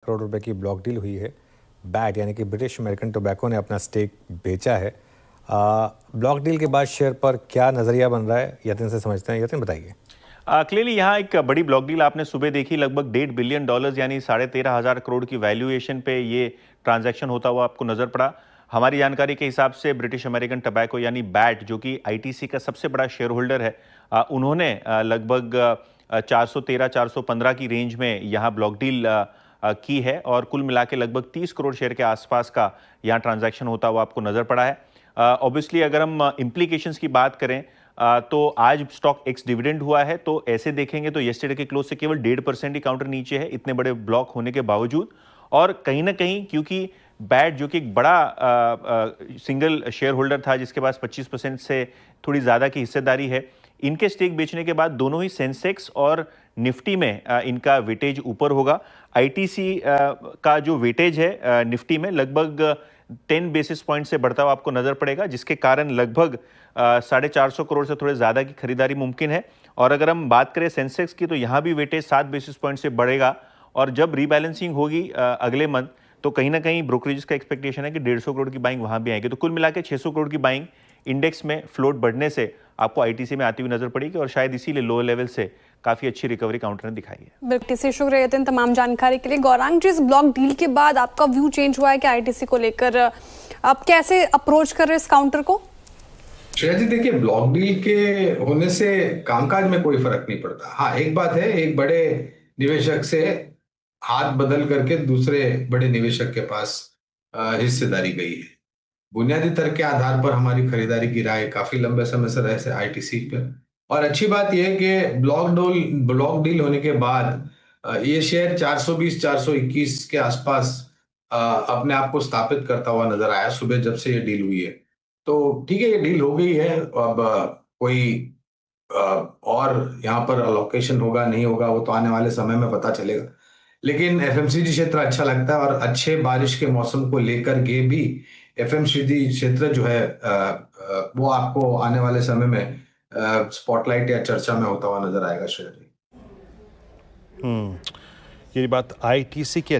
करोड़ रुपए की block deal हुई है। बैट यानी कि ब्रिटिश अमेरिकन टोबैको ने अपना स्टेक बेचा है। ब्लॉक डील के बाद शेयर पर क्या नजरिया बन रहा है, यतिन से समझते हैं। यतिन बताइए। क्लियरली यहाँ एक बड़ी ब्लॉक डील आपने सुबह देखी, लगभग $1.5 बिलियन यानी 13,500 करोड़ की वैल्यूएशन पे ये ट्रांजैक्शन होता हुआ आपको नजर पड़ा। हमारी जानकारी के हिसाब से ब्रिटिश अमेरिकन टबैको यानी बैट, जो कि आईटीसी का सबसे बड़ा शेयर होल्डर है, उन्होंने लगभग 413-415 की रेंज में यहाँ ब्लॉक डील की है और कुल मिला के लगभग 30 करोड़ शेयर के आसपास का यहाँ ट्रांजैक्शन होता हुआ आपको नजर पड़ा है। ऑब्वियसली अगर हम इम्प्लीकेशंस की बात करें तो आज स्टॉक एक्स डिविडेंड हुआ है, तो ऐसे देखेंगे तो येस्टरडे के क्लोज से केवल 1.5% ही काउंटर नीचे है, इतने बड़े ब्लॉक होने के बावजूद। और कहीं ना कहीं क्योंकि बैट, जो कि एक बड़ा सिंगल शेयर होल्डर था जिसके पास 25% से थोड़ी ज़्यादा की हिस्सेदारी है, इनके स्टेक बेचने के बाद दोनों ही सेंसेक्स और निफ्टी में इनका वेटेज ऊपर होगा। आईटीसी का जो वेटेज है निफ्टी में लगभग 10 बेसिस पॉइंट से बढ़ता हुआ आपको नजर पड़ेगा, जिसके कारण लगभग 450 करोड़ से थोड़े ज्यादा की खरीदारी मुमकिन है। और अगर हम बात करें सेंसेक्स की, तो यहाँ भी वेटेज 7 बेसिस पॉइंट से बढ़ेगा और जब रीबैलेंसिंग होगी अगले मंथ, तो कहीं ना कहीं ब्रोकरेज का एक्सपेक्टेशन है कि 150 करोड़ की बाइंग वहां भी आएगी। तो कुल मिला के 600 करोड़ की बाइंग इंडेक्स में फ्लोट बढ़ने से आपको आईटीसी में आती हुई नजर पड़ेगी और शायद इसीलिए लोअर लेवल से काफी अच्छी रिकवरी काउंटर ने दिखाई है। बिल्कुल, शुक्रिया यतिन तमाम जानकारी के लिए। गौरांग जी, इस ब्लॉक डील के बाद आपका व्यू चेंज हुआ है कि आईटीसी को लेकर आप कैसे अप्रोच कर रहे हैं इस काउंटर को? श्रेया जी, देखिए, ब्लॉक डील के होने से कामकाज में कोई फर्क नहीं पड़ता। हाँ, एक बात है, एक बड़े निवेशक से हाथ बदल करके दूसरे बड़े निवेशक के पास हिस्सेदारी गई है। बुनियादी तर्क के आधार पर हमारी खरीदारी की राय काफी लंबे समय से रहे आईटीसी पर। और अच्छी बात यह है कि ब्लॉक डील होने के बाद ये शेयर 420 421 के आसपास अपने आप को स्थापित करता हुआ नजर आया सुबह जब से ये डील हुई है। तो ठीक है, ये डील हो गई है। अब कोई और यहाँ पर अलोकेशन होगा नहीं होगा वो तो आने वाले समय में पता चलेगा। लेकिन एफएमसीजी क्षेत्र अच्छा लगता है और अच्छे बारिश के मौसम को लेकर के भी एफएमसीजी क्षेत्र जो है वो आपको आने वाले समय में स्पॉटलाइट या चर्चा में होता हुआ नजर आएगा। श्रेया जी, ये बात आईटीसी की